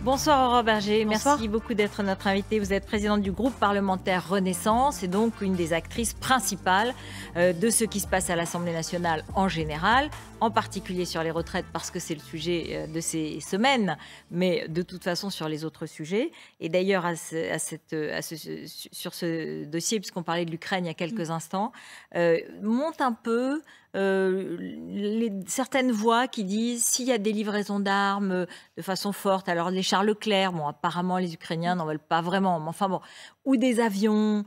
Bonsoir Aurore Berger, Bonsoir. merci beaucoup d'être notre invitée. Vous êtes présidente du groupe parlementaire Renaissance et donc une des actrices principales de ce qui se passe à l'Assemblée nationale en général, en particulier sur les retraites parce que c'est le sujet de ces semaines, mais de toute façon sur les autres sujets. Et d'ailleurs sur ce dossier, puisqu'on parlait de l'Ukraine il y a quelques instants, monte un peu certaines voix qui disent s'il y a des livraisons d'armes de façon forte, alors les Charles Leclerc, bon apparemment les Ukrainiens n'en veulent pas vraiment, mais enfin bon, ou des avions,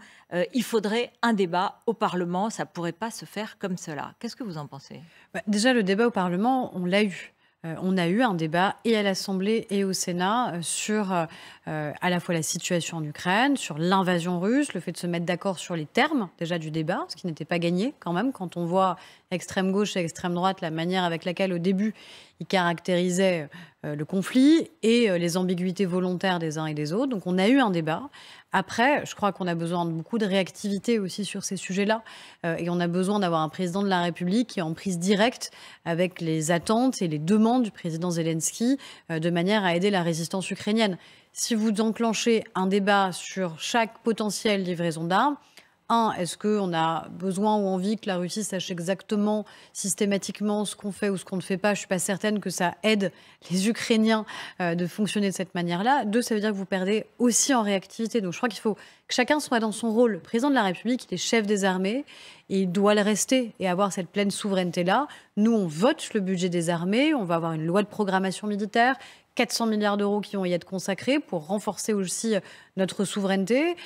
il faudrait un débat au Parlement, ça pourrait pas se faire comme cela. Qu'est-ce que vous en pensez? Déjà, le débat au Parlement, on l'a eu. On a eu un débat et à l'Assemblée et au Sénat sur à la fois la situation en Ukraine, sur l'invasion russe, le fait de se mettre d'accord sur les termes déjà du débat, ce qui n'était pas gagné quand même quand on voit extrême gauche et extrême droite, la manière avec laquelle au début ils caractérisaient le conflit et les ambiguïtés volontaires des uns et des autres. Donc on a eu un débat. Après, je crois qu'on a besoin de beaucoup de réactivité aussi sur ces sujets-là. Et on a besoin d'avoir un président de la République qui est en prise directe avec les attentes et les demandes du président Zelensky de manière à aider la résistance ukrainienne. Si vous enclenchez un débat sur chaque potentielle livraison d'armes, est-ce qu'on a besoin ou envie que la Russie sache exactement, systématiquement, ce qu'on fait ou ce qu'on ne fait pas? Je ne suis pas certaine que ça aide les Ukrainiens de fonctionner de cette manière-là. Deux, ça veut dire que vous perdez aussi en réactivité. Donc je crois qu'il faut que chacun soit dans son rôle. Le président de la République, il est chef des armées et il doit le rester et avoir cette pleine souveraineté-là. Nous, on vote le budget des armées, on va avoir une loi de programmation militaire, 400 milliards d'euros qui vont y être consacrés pour renforcer aussi notre souveraineté.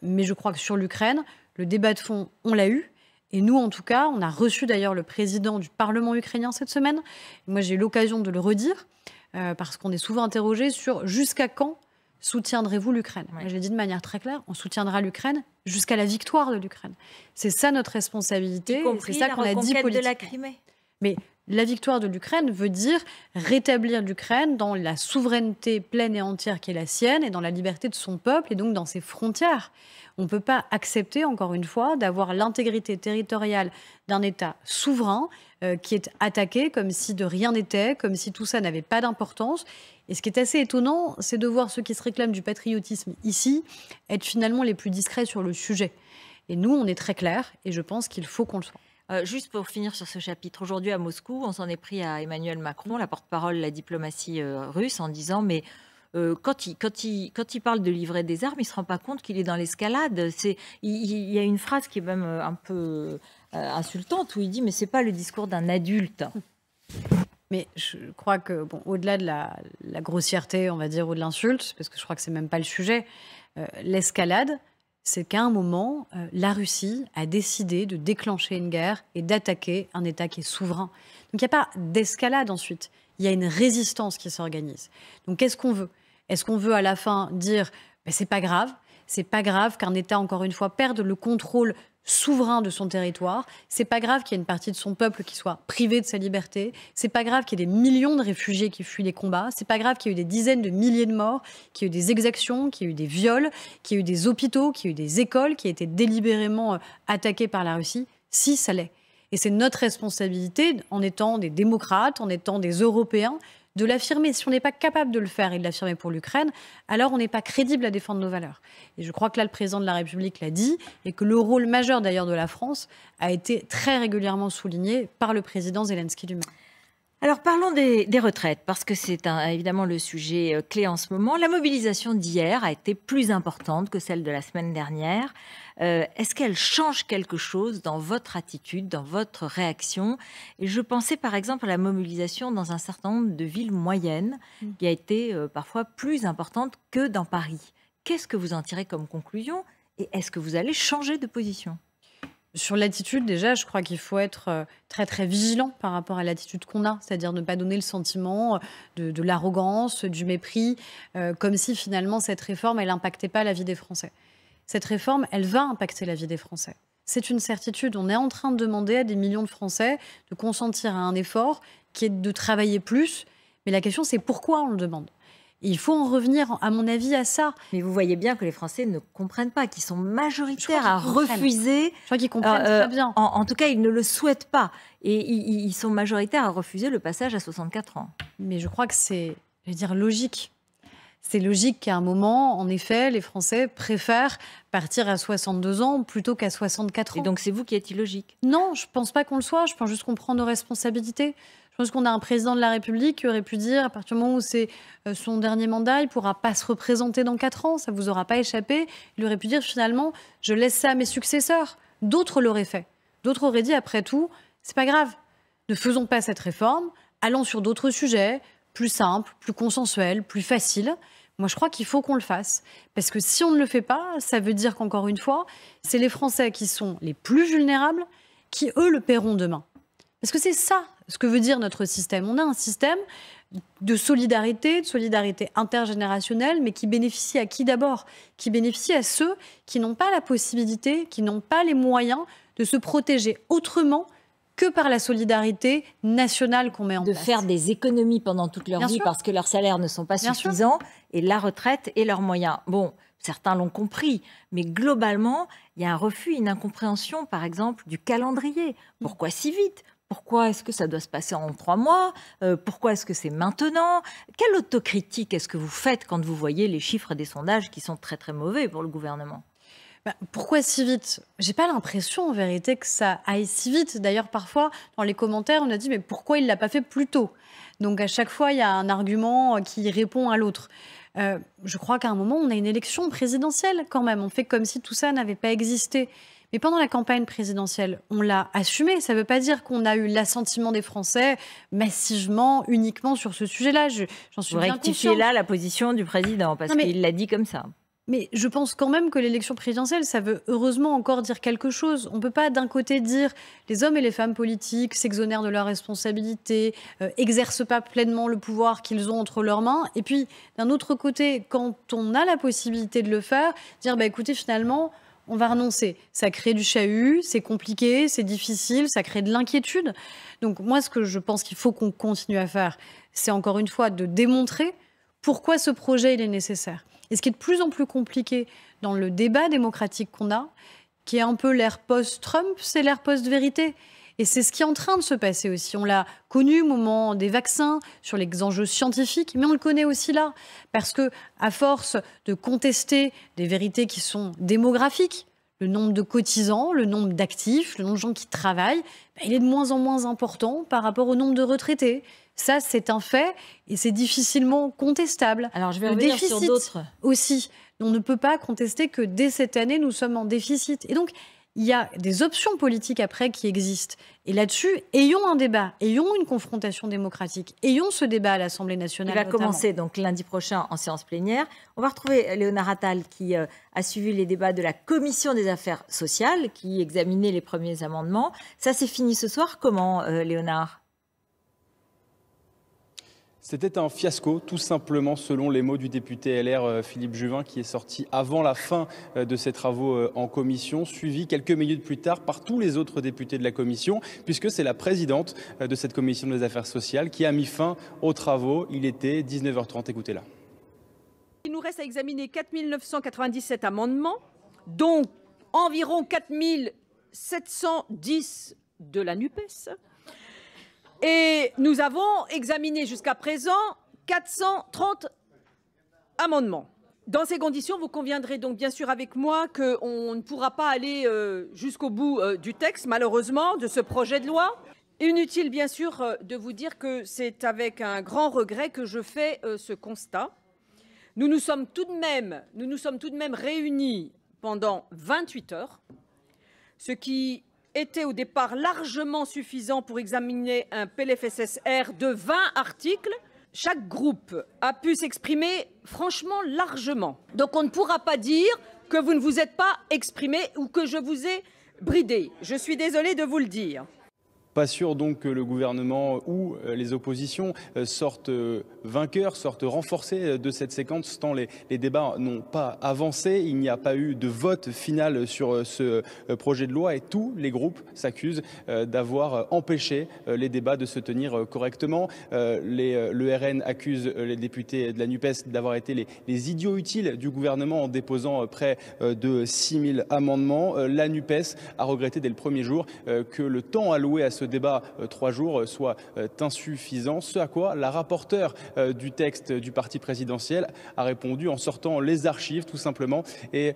Mais je crois que sur l'Ukraine, le débat de fond, on l'a eu. Et nous, en tout cas, on a reçu d'ailleurs le président du Parlement ukrainien cette semaine. Moi, j'ai eu l'occasion de le redire parce qu'on est souvent interrogé sur jusqu'à quand soutiendrez-vous l'Ukraine. Ouais. Moi, je l'ai dit de manière très claire, on soutiendra l'Ukraine jusqu'à la victoire de l'Ukraine. C'est ça notre responsabilité. Y compris c'est ça la qu'on a dit reconquête de la politiquement. Crimée. Mais la victoire de l'Ukraine veut dire rétablir l'Ukraine dans la souveraineté pleine et entière qui est la sienne et dans la liberté de son peuple et donc dans ses frontières. On ne peut pas accepter, encore une fois, d'avoir l'intégrité territoriale d'un État souverain qui est attaqué comme si de rien n'était, comme si tout ça n'avait pas d'importance. Et ce qui est assez étonnant, c'est de voir ceux qui se réclament du patriotisme ici être finalement les plus discrets sur le sujet. Et nous, on est très clairs et je pense qu'il faut qu'on le soit. Juste pour finir sur ce chapitre, aujourd'hui à Moscou, on s'en est pris à Emmanuel Macron, la porte-parole de la diplomatie russe, en disant mais quand il parle de livrer des armes, il ne se rend pas compte qu'il est dans l'escalade. Il y a une phrase qui est même un peu insultante où il dit mais c'est pas le discours d'un adulte. Mais je crois que, bon, au-delà de la grossièreté, on va dire, ou de l'insulte, parce que je crois que c'est même pas le sujet, l'escalade, c'est qu'à un moment, la Russie a décidé de déclencher une guerre et d'attaquer un État qui est souverain. Donc il n'y a pas d'escalade ensuite, il y a une résistance qui s'organise. Donc qu'est-ce qu'on veut? Est-ce qu'on veut à la fin dire ben, c'est pas grave qu'un État, encore une fois, perde le contrôle souverain de son territoire. C'est pas grave qu'il y ait une partie de son peuple qui soit privée de sa liberté. C'est pas grave qu'il y ait des millions de réfugiés qui fuient les combats. C'est pas grave qu'il y ait eu des dizaines de milliers de morts, qu'il y ait eu des exactions, qu'il y ait eu des viols, qu'il y ait eu des hôpitaux, qu'il y ait eu des écoles qui aient été délibérément attaquées par la Russie. Si, ça l'est. Et c'est notre responsabilité, en étant des démocrates, en étant des Européens, de l'affirmer. Si on n'est pas capable de le faire et de l'affirmer pour l'Ukraine, alors on n'est pas crédible à défendre nos valeurs. Et je crois que là, le président de la République l'a dit, et que le rôle majeur d'ailleurs de la France a été très régulièrement souligné par le président Zelensky lui-même. Alors parlons des retraites, parce que c'est évidemment le sujet clé en ce moment. La mobilisation d'hier a été plus importante que celle de la semaine dernière. Est-ce qu'elle change quelque chose dans votre attitude, dans votre réaction? Et je pensais par exemple à la mobilisation dans un certain nombre de villes moyennes, qui a été parfois plus importante que dans Paris. Qu'est-ce que vous en tirez comme conclusion? Et est-ce que vous allez changer de position? Sur l'attitude, déjà, je crois qu'il faut être très, très vigilant par rapport à l'attitude qu'on a, c'est-à-dire ne pas donner le sentiment de l'arrogance, du mépris, comme si finalement cette réforme, elle n'impactait pas la vie des Français. Cette réforme, elle va impacter la vie des Français. C'est une certitude. On est en train de demander à des millions de Français de consentir à un effort qui est de travailler plus. Mais la question, c'est pourquoi on le demande. Et il faut en revenir, à mon avis, à ça. Mais vous voyez bien que les Français ne comprennent pas, qu'ils sont majoritaires à refuser. Je crois qu'ils comprennent très bien. En tout cas, ils ne le souhaitent pas. Et ils sont majoritaires à refuser le passage à 64 ans. Mais je crois que c'est, logique. C'est logique qu'à un moment, en effet, les Français préfèrent partir à 62 ans plutôt qu'à 64 ans. Et donc c'est vous qui êtes illogique? Non, je ne pense pas qu'on le soit. Je pense juste qu'on prend nos responsabilités. Je pense qu'on a un président de la République qui aurait pu dire, à partir du moment où c'est son dernier mandat, il ne pourra pas se représenter dans 4 ans. Ça ne vous aura pas échappé. Il aurait pu dire, finalement, je laisse ça à mes successeurs. D'autres l'auraient fait. D'autres auraient dit, après tout, c'est pas grave. Ne faisons pas cette réforme. Allons sur d'autres sujets, plus simples, plus consensuels, plus faciles. Moi, je crois qu'il faut qu'on le fasse. Parce que si on ne le fait pas, ça veut dire qu'encore une fois, c'est les Français qui sont les plus vulnérables qui, eux, le paieront demain. Parce que c'est ça ce que veut dire notre système. On a un système de solidarité intergénérationnelle, mais qui bénéficie à qui d'abord? Qui bénéficie à ceux qui n'ont pas la possibilité, qui n'ont pas les moyens de se protéger autrement que par la solidarité nationale qu'on met en place. De faire des économies pendant toute leur vie parce que leurs salaires ne sont pas suffisants, et la retraite et leurs moyens. Bon, certains l'ont compris, mais globalement, il y a un refus, une incompréhension, par exemple, du calendrier. Pourquoi si vite? Pourquoi est-ce que ça doit se passer en 3 mois? Pourquoi est-ce que c'est maintenant? Quelle autocritique est-ce que vous faites quand vous voyez les chiffres des sondages qui sont très très mauvais pour le gouvernement? Pourquoi si vite? J'ai pas l'impression en vérité que ça aille si vite. D'ailleurs, parfois, dans les commentaires, on a dit mais pourquoi il l'a pas fait plus tôt? Donc à chaque fois, il y a un argument qui répond à l'autre. Je crois qu'à un moment, on a une élection présidentielle quand même. On fait comme si tout ça n'avait pas existé. Mais pendant la campagne présidentielle, on l'a assumé. Ça ne veut pas dire qu'on a eu l'assentiment des Français massivement, uniquement sur ce sujet-là. J'en suis bien consciente. Vous rectifiez là la position du président, parce qu'il l'a dit comme ça. Mais je pense quand même que l'élection présidentielle, ça veut heureusement encore dire quelque chose. On ne peut pas d'un côté dire les hommes et les femmes politiques s'exonèrent de leurs responsabilités, exercent pas pleinement le pouvoir qu'ils ont entre leurs mains. Et puis d'un autre côté, quand on a la possibilité de le faire, dire écoutez, finalement, on va renoncer. Ça crée du chahut, c'est compliqué, c'est difficile, ça crée de l'inquiétude. Donc moi, ce que je pense qu'il faut qu'on continue à faire, c'est encore une fois de démontrer pourquoi ce projet il est nécessaire. Et ce qui est de plus en plus compliqué dans le débat démocratique qu'on a, qui est un peu l'ère post-Trump, c'est l'ère post-vérité. Et c'est ce qui est en train de se passer aussi. On l'a connu au moment des vaccins, sur les enjeux scientifiques, mais on le connaît aussi là. Parce que, à force de contester des vérités qui sont démographiques, le nombre de cotisants, le nombre d'actifs, le nombre de gens qui travaillent, il est de moins en moins important par rapport au nombre de retraités. Ça, c'est un fait et c'est difficilement contestable. Alors, je vais revenir sur d'autres. Aussi, on ne peut pas contester que dès cette année, nous sommes en déficit. Et donc, il y a des options politiques après qui existent. Et là-dessus, ayons un débat, ayons une confrontation démocratique, ayons ce débat à l'Assemblée nationale. Il va commencer donc lundi prochain en séance plénière. On va retrouver Léonard Attal qui a suivi les débats de la Commission des affaires sociales qui examinait les premiers amendements. Ça, c'est fini ce soir. Comment, Léonard ? C'était un fiasco, tout simplement, selon les mots du député LR Philippe Juvin, qui est sorti avant la fin de ses travaux en commission, suivi quelques minutes plus tard par tous les autres députés de la commission, puisque c'est la présidente de cette commission des affaires sociales qui a mis fin aux travaux. Il était 19h30, écoutez-la. Il nous reste à examiner 4 997 amendements, dont environ 4 710 de la NUPES. Et nous avons examiné jusqu'à présent 430 amendements. Dans ces conditions, vous conviendrez donc bien sûr avec moi qu'on ne pourra pas aller jusqu'au bout du texte, malheureusement, de ce projet de loi. Inutile bien sûr de vous dire que c'est avec un grand regret que je fais ce constat. Nous nous sommes tout de même réunis pendant 28 heures, ce qui était au départ largement suffisant pour examiner un PLFSSR de 20 articles. Chaque groupe a pu s'exprimer franchement largement. Donc on ne pourra pas dire que vous ne vous êtes pas exprimé ou que je vous ai bridé. Je suis désolée de vous le dire. Pas sûr donc que le gouvernement ou les oppositions sortent vainqueurs, sortent renforcés de cette séquence, tant les débats n'ont pas avancé. Il n'y a pas eu de vote final sur ce projet de loi et tous les groupes s'accusent d'avoir empêché les débats de se tenir correctement. Le RN accuse les députés de la NUPES d'avoir été les idiots utiles du gouvernement en déposant près de 6000 amendements. La NUPES a regretté dès le premier jour que le temps alloué à ce débat, 3 jours, soit insuffisant. Ce à quoi la rapporteure du texte du parti présidentiel a répondu en sortant les archives tout simplement et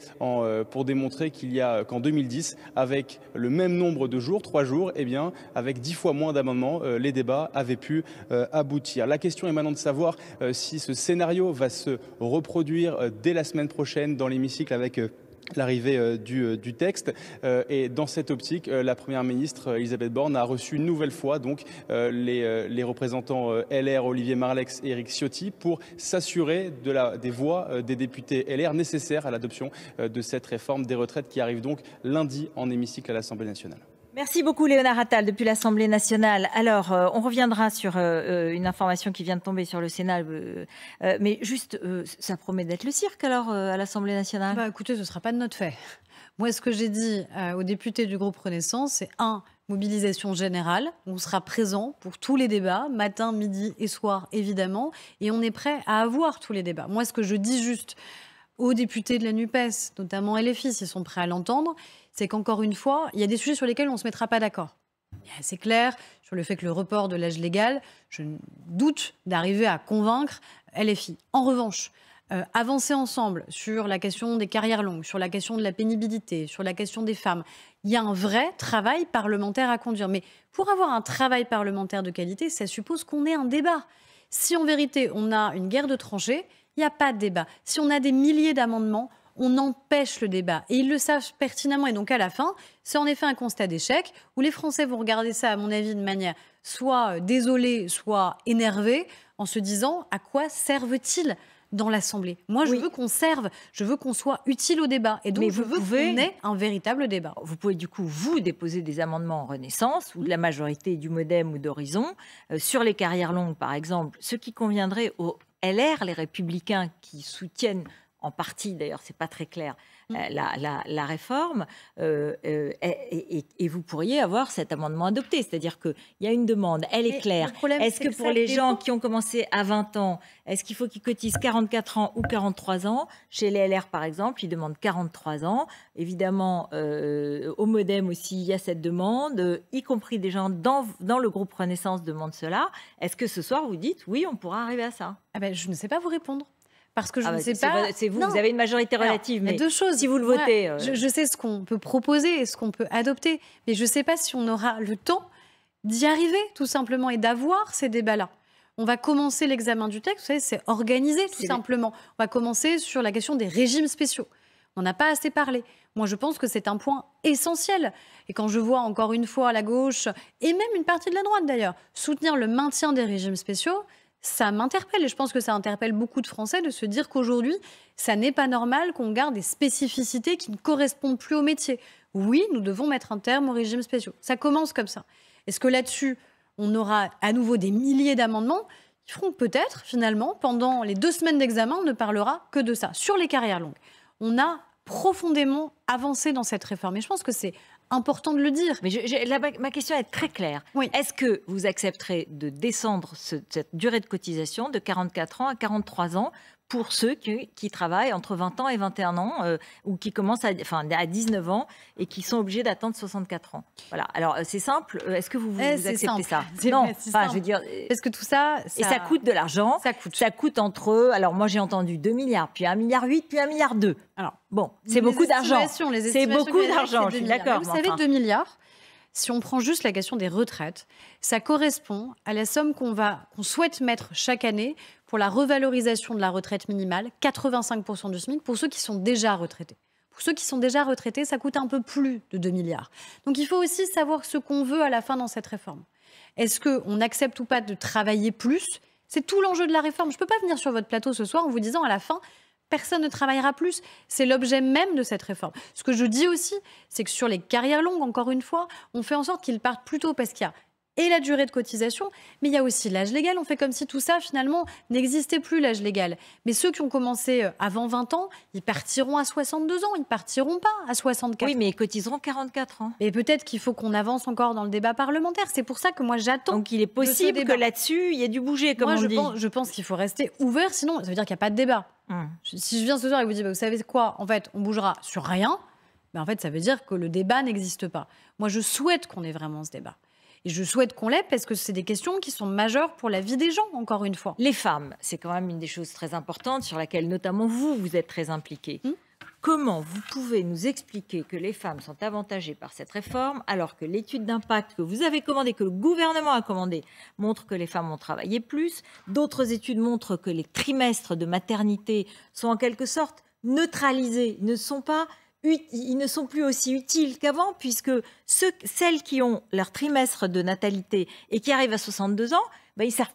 pour démontrer qu'en 2010, avec le même nombre de jours, 3 jours, eh bien, avec 10 fois moins d'amendements, les débats avaient pu aboutir. La question est maintenant de savoir si ce scénario va se reproduire dès la semaine prochaine dans l'hémicycle avec l'arrivée du texte. Et dans cette optique, la Première ministre Elisabeth Borne a reçu une nouvelle fois donc, les représentants LR, Olivier Marleix et Éric Ciotti, pour s'assurer des voix des députés LR nécessaires à l'adoption de cette réforme des retraites qui arrive donc lundi en hémicycle à l'Assemblée nationale. Merci beaucoup Léonard Attal depuis l'Assemblée nationale. Alors, on reviendra sur une information qui vient de tomber sur le Sénat, mais juste, ça promet d'être le cirque alors à l'Assemblée nationale. Écoutez, ce ne sera pas de notre fait. Moi, ce que j'ai dit aux députés du groupe Renaissance, c'est mobilisation générale. On sera présent pour tous les débats, matin, midi et soir évidemment, et on est prêt à avoir tous les débats. Moi, ce que je dis juste aux députés de la NUPES, notamment LFI, s'ils sont prêts à l'entendre, c'est qu'encore une fois, il y a des sujets sur lesquels on ne se mettra pas d'accord. C'est clair sur le fait que le report de l'âge légal, je doute d'arriver à convaincre LFI. En revanche, avancer ensemble sur la question des carrières longues, sur la question de la pénibilité, sur la question des femmes, il y a un vrai travail parlementaire à conduire. Mais pour avoir un travail parlementaire de qualité, ça suppose qu'on ait un débat. Si en vérité on a une guerre de tranchées, il n'y a pas de débat. Si on a des milliers d'amendements, on empêche le débat. Et ils le savent pertinemment. Et donc, à la fin, c'est en effet un constat d'échec où les Français vont regarder ça, à mon avis, de manière soit désolée, soit énervée, en se disant à quoi servent-ils dans l'Assemblée. Moi, je veux qu'on serve, je veux qu'on soit utile au débat. Et donc, je veux qu'on ait un véritable débat. Vous pouvez du coup, vous, déposer des amendements en Renaissance ou de la majorité du MoDem ou d'Horizon sur les carrières longues, par exemple, ce qui conviendrait aux LR, les Républicains qui soutiennent en partie, d'ailleurs, c'est pas très clair, la réforme, et vous pourriez avoir cet amendement adopté. C'est-à-dire qu'il y a une demande, elle est claire. Est-ce que pour les gens qui ont commencé à 20 ans, est-ce qu'il faut qu'ils cotisent 44 ans ou 43 ans? Chez les LR, par exemple, ils demandent 43 ans. Évidemment, au MoDem aussi, il y a cette demande, y compris des gens dans le groupe Renaissance demandent cela. Est-ce que ce soir, vous dites, oui, on pourra arriver à ça? Je ne sais pas vous répondre. Parce que je ne sais pas. C'est vous, vous avez une majorité relative. Alors, il y a deux choses. Si vous le votez. Je sais ce qu'on peut proposer et ce qu'on peut adopter. Mais je ne sais pas si on aura le temps d'y arriver, tout simplement, et d'avoir ces débats-là. On va commencer l'examen du texte, vous savez, c'est organisé, tout simplement. On va commencer sur la question des régimes spéciaux. On n'a pas assez parlé. Moi, je pense que c'est un point essentiel. Et quand je vois encore une fois la gauche, et même une partie de la droite d'ailleurs, soutenir le maintien des régimes spéciaux, ça m'interpelle et je pense que ça interpelle beaucoup de Français de se dire qu'aujourd'hui, ça n'est pas normal qu'on garde des spécificités qui ne correspondent plus au métier. Oui, nous devons mettre un terme aux régimes spéciaux. Ça commence comme ça. Est-ce que là-dessus, on aura à nouveau des milliers d'amendements qui feront peut-être, finalement, pendant les 2 semaines d'examen, on ne parlera que de ça. Sur les carrières longues, on a profondément avancé dans cette réforme. Et je pense que c'est important de le dire. Mais ma question est très claire. Oui. Est-ce que vous accepterez de descendre cette durée de cotisation de 44 ans à 43 ans pour ceux qui travaillent entre 20 ans et 21 ans ou qui commencent à 19 ans et qui sont obligés d'attendre 64 ans? Voilà. Alors, c'est simple. Est-ce que vous acceptez ça? Non. Je veux dire, parce que tout ça... Et ça coûte de l'argent. Ça coûte entre... Alors, moi, j'ai entendu 2 milliards, puis 1,8 milliard, puis 1,2 milliard. Alors, bon, c'est beaucoup d'argent. C'est beaucoup d'argent, je suis d'accord. Vous savez, 2 milliards, si on prend juste la question des retraites, ça correspond à la somme qu'on souhaite mettre chaque année pour la revalorisation de la retraite minimale, 85% du SMIC, pour ceux qui sont déjà retraités. Pour ceux qui sont déjà retraités, ça coûte un peu plus de 2 milliards. Donc il faut aussi savoir ce qu'on veut à la fin dans cette réforme. Est-ce qu'on accepte ou pas de travailler plus? C'est tout l'enjeu de la réforme. Je ne peux pas venir sur votre plateau ce soir en vous disant à la fin, personne ne travaillera plus. C'est l'objet même de cette réforme. Ce que je dis aussi, c'est que sur les carrières longues, encore une fois, on fait en sorte qu'ils partent plus tôt parce qu'il y a et la durée de cotisation, mais il y a aussi l'âge légal. On fait comme si tout ça, finalement, n'existait plus, l'âge légal. Mais ceux qui ont commencé avant 20 ans, ils partiront à 62 ans, ils ne partiront pas à 64 ans. Oui, mais ils cotiseront 44 ans. Et peut-être qu'il faut qu'on avance encore dans le débat parlementaire. C'est pour ça que moi, j'attends. Donc il est possible que là-dessus, il y ait du bouger, comme on dit. Je pense qu'il faut rester ouvert, sinon ça veut dire qu'il n'y a pas de débat. Si je viens ce soir et vous dis, vous savez quoi, en fait, on bougera sur rien, en fait, ça veut dire que le débat n'existe pas. Moi, je souhaite qu'on ait vraiment ce débat. Et je souhaite qu'on l'ait parce que c'est des questions qui sont majeures pour la vie des gens, encore une fois. Les femmes, c'est quand même une des choses très importantes sur laquelle notamment vous êtes très impliqués. Comment vous pouvez nous expliquer que les femmes sont avantagées par cette réforme alors que l'étude d'impact que vous avez commandée, que le gouvernement a commandée, montre que les femmes ont travaillé plus. D'autres études montrent que les trimestres de maternité sont en quelque sorte neutralisés, ils ne sont plus aussi utiles qu'avant, puisque celles qui ont leur trimestre de natalité et qui arrivent à 62 ans, ils ne servent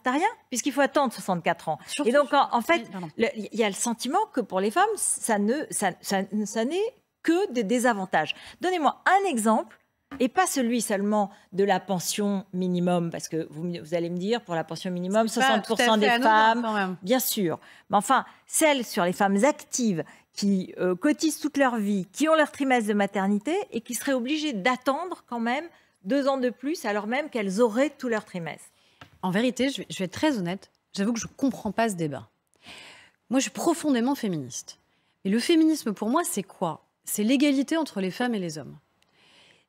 à rien, puisqu'il faut attendre 64 ans. Et donc, en fait, il y a le sentiment que pour les femmes, ça n'est que des désavantages. Donnez-moi un exemple, et pas celui seulement de la pension minimum, parce que vous allez me dire, pour la pension minimum, 60% des femmes, bien sûr. Mais enfin, celles sur les femmes actives, qui cotisent toute leur vie, qui ont leur trimestre de maternité et qui seraient obligées d'attendre quand même 2 ans de plus alors même qu'elles auraient tout leur trimestre. En vérité, je vais être très honnête, j'avoue que je ne comprends pas ce débat. Moi, je suis profondément féministe. Et le féminisme, pour moi, c'est quoi? C'est l'égalité entre les femmes et les hommes.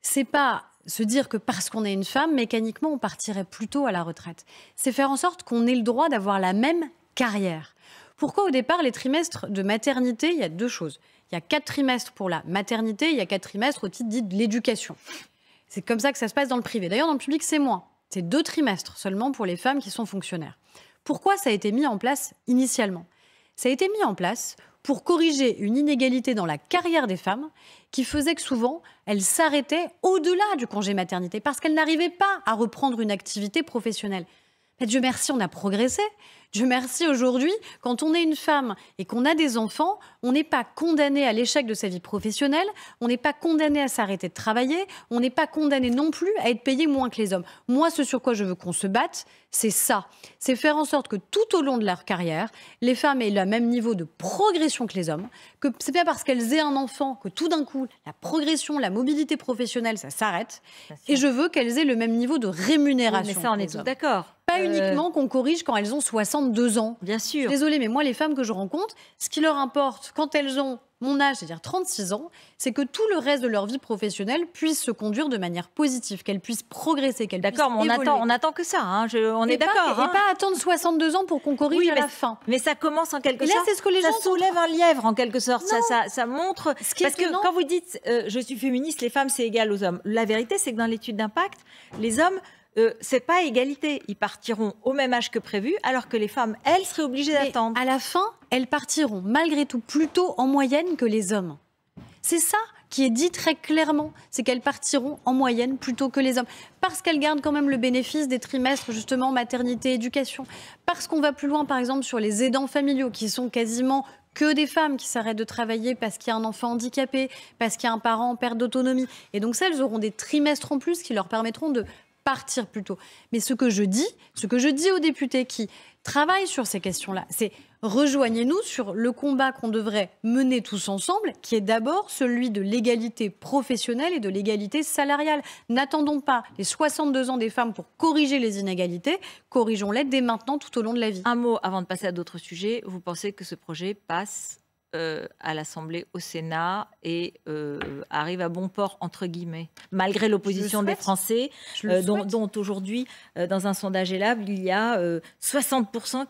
C'est pas se dire que parce qu'on est une femme, mécaniquement, on partirait plus tôt à la retraite. C'est faire en sorte qu'on ait le droit d'avoir la même carrière. Pourquoi au départ, les trimestres de maternité, il y a 2 choses. Il y a 4 trimestres pour la maternité, il y a 4 trimestres au titre dit de l'éducation. C'est comme ça que ça se passe dans le privé. D'ailleurs, dans le public, c'est moins. C'est 2 trimestres seulement pour les femmes qui sont fonctionnaires. Pourquoi ça a été mis en place initialement? Ça a été mis en place pour corriger une inégalité dans la carrière des femmes qui faisait que souvent, elles s'arrêtaient au-delà du congé maternité parce qu'elles n'arrivaient pas à reprendre une activité professionnelle. Mais Dieu merci, on a progressé. Dieu merci, aujourd'hui, quand on est une femme et qu'on a des enfants, on n'est pas condamné à l'échec de sa vie professionnelle, on n'est pas condamné à s'arrêter de travailler, on n'est pas condamné non plus à être payé moins que les hommes. Moi, ce sur quoi je veux qu'on se batte, c'est ça. C'est faire en sorte que tout au long de leur carrière, les femmes aient le même niveau de progression que les hommes, que c'est pas parce qu'elles aient un enfant que tout d'un coup, la progression, la mobilité professionnelle, ça s'arrête. Et je veux qu'elles aient le même niveau de rémunération. Oui, mais ça, on est tous d'accord. Pas uniquement qu'on corrige quand elles ont 62 ans. Bien sûr. Désolée, mais moi, les femmes que je rencontre, ce qui leur importe quand elles ont mon âge, c'est-à-dire 36 ans, c'est que tout le reste de leur vie professionnelle puisse se conduire de manière positive, qu'elles puissent progresser, qu'elles puissent évoluer. D'accord, on attend que ça, on est d'accord. Et pas attendre 62 ans pour qu'on corrige à la fin. Mais ça commence en quelque sorte. Là, c'est ce que les gens soulève un lièvre en quelque sorte. Ça montre. Parce que quand vous dites je suis féministe, les femmes c'est égal aux hommes. La vérité, c'est que dans l'étude d'impact, les hommes c'est pas égalité. Ils partiront au même âge que prévu, alors que les femmes, elles, seraient obligées d'attendre. À la fin, elles partiront malgré tout plus tôt en moyenne que les hommes. C'est ça qui est dit très clairement, c'est qu'elles partiront en moyenne plus tôt que les hommes. Parce qu'elles gardent quand même le bénéfice des trimestres, justement, maternité, éducation. Parce qu'on va plus loin, par exemple, sur les aidants familiaux, qui sont quasiment que des femmes qui s'arrêtent de travailler parce qu'il y a un enfant handicapé, parce qu'il y a un parent en perte d'autonomie. Et donc ça, elles auront des trimestres en plus qui leur permettront de partir plus tôt. Mais ce que je dis aux députés qui travaillent sur ces questions-là, c'est rejoignez-nous sur le combat qu'on devrait mener tous ensemble, qui est d'abord celui de l'égalité professionnelle et de l'égalité salariale. N'attendons pas les 62 ans des femmes pour corriger les inégalités, corrigeons-les dès maintenant tout au long de la vie. Un mot avant de passer à d'autres sujets. Vous pensez que ce projet passe à l'Assemblée, au Sénat et arrive à bon port, entre guillemets, malgré l'opposition des Français, dont aujourd'hui, dans un sondage Elab, il y a 60%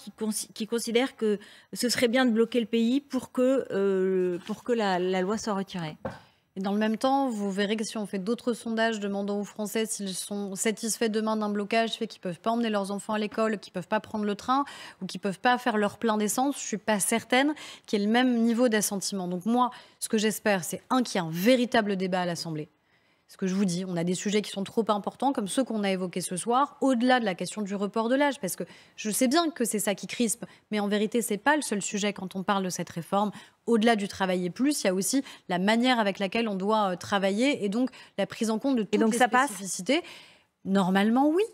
qui considèrent que ce serait bien de bloquer le pays pour que la loi soit retirée. Et dans le même temps, vous verrez que si on fait d'autres sondages demandant aux Français s'ils sont satisfaits demain d'un blocage fait qu'ils ne peuvent pas emmener leurs enfants à l'école, qu'ils ne peuvent pas prendre le train ou qu'ils ne peuvent pas faire leur plein d'essence, je ne suis pas certaine qu'il y ait le même niveau d'assentiment. Donc moi, ce que j'espère, c'est qu'il y ait un véritable débat à l'Assemblée. Ce que je vous dis, on a des sujets qui sont trop importants, comme ceux qu'on a évoqués ce soir, au-delà de la question du report de l'âge, parce que je sais bien que c'est ça qui crispe, mais en vérité, ce n'est pas le seul sujet quand on parle de cette réforme. Au-delà du travailler plus, il y a aussi la manière avec laquelle on doit travailler, et donc la prise en compte de toutes les spécificités. Normalement, oui.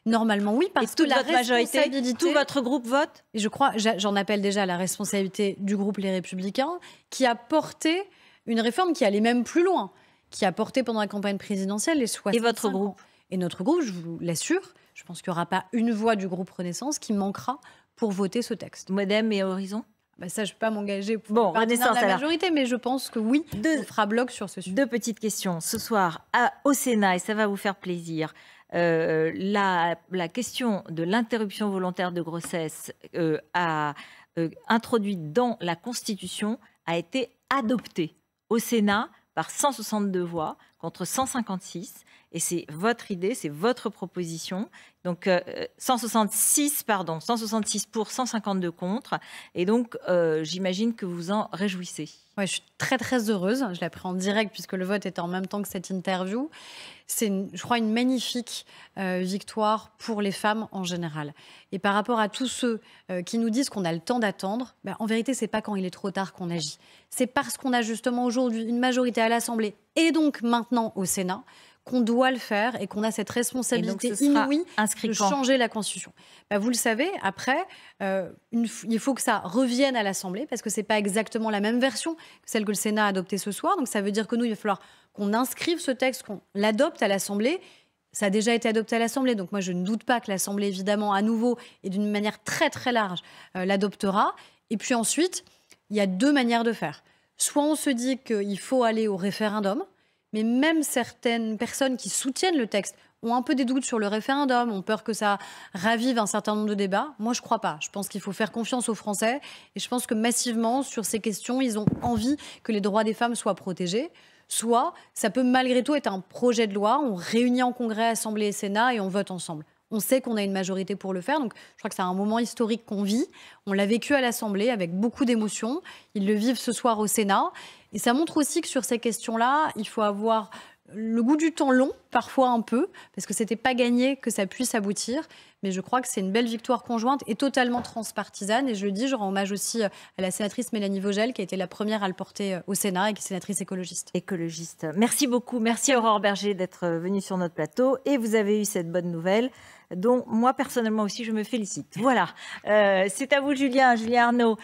Normalement, oui, parce que la responsabilité... Tout votre groupe vote? Et je crois, j'en appelle déjà à la responsabilité du groupe Les Républicains, qui a porté une réforme qui allait même plus loin, qui a porté pendant la campagne présidentielle les 65 ans. Et votre groupe? Et notre groupe, je vous l'assure, je pense qu'il n'y aura pas une voix du groupe Renaissance qui manquera pour voter ce texte. Modem et Horizon? Ça, je ne peux pas m'engager pour Renaissance, la majorité, mais je pense que oui, on fera bloc sur ce sujet. Deux petites questions. Ce soir, au Sénat, et ça va vous faire plaisir, la question de l'interruption volontaire de grossesse introduite dans la Constitution a été adoptée au Sénat par 162 voix contre 156. Et c'est votre idée, c'est votre proposition. Donc 166 pour, 152 contre. Et donc j'imagine que vous en réjouissez. Ouais, je suis très très heureuse. Je l'ai appris en direct puisque le vote était en même temps que cette interview. C'est, je crois, une magnifique victoire pour les femmes en général. Et par rapport à tous ceux qui nous disent qu'on a le temps d'attendre, en vérité, c'est pas quand il est trop tard qu'on agit. C'est parce qu'on a justement aujourd'hui une majorité à l'Assemblée et donc maintenant au Sénat qu'on doit le faire et qu'on a cette responsabilité inouïe de changer la Constitution. Vous le savez, après, il faut que ça revienne à l'Assemblée parce que ce n'est pas exactement la même version que celle que le Sénat a adoptée ce soir. Donc ça veut dire que nous, il va falloir qu'on inscrive ce texte, qu'on l'adopte à l'Assemblée. Ça a déjà été adopté à l'Assemblée, donc moi je ne doute pas que l'Assemblée, évidemment, à nouveau et d'une manière très très large, l'adoptera. Et puis ensuite, il y a deux manières de faire. Soit on se dit qu'il faut aller au référendum, mais même certaines personnes qui soutiennent le texte ont un peu des doutes sur le référendum, ont peur que ça ravive un certain nombre de débats. Moi, je ne crois pas. Je pense qu'il faut faire confiance aux Français. Et je pense que massivement, sur ces questions, ils ont envie que les droits des femmes soient protégés. Soit, ça peut malgré tout être un projet de loi. On réunit en Congrès, Assemblée et Sénat et on vote ensemble. On sait qu'on a une majorité pour le faire. Donc, je crois que c'est un moment historique qu'on vit. On l'a vécu à l'Assemblée avec beaucoup d'émotions. Ils le vivent ce soir au Sénat. Et ça montre aussi que sur ces questions-là, il faut avoir le goût du temps long, parfois un peu, parce que ce n'était pas gagné que ça puisse aboutir. Mais je crois que c'est une belle victoire conjointe et totalement transpartisane. Et je le dis, je rends hommage aussi à la sénatrice Mélanie Vogel, qui a été la première à le porter au Sénat et qui est sénatrice écologiste. Écologiste. Merci beaucoup. Merci Aurore Berger d'être venue sur notre plateau. Et vous avez eu cette bonne nouvelle dont moi, personnellement aussi, je me félicite. Voilà. C'est à vous, Julien Arnaud.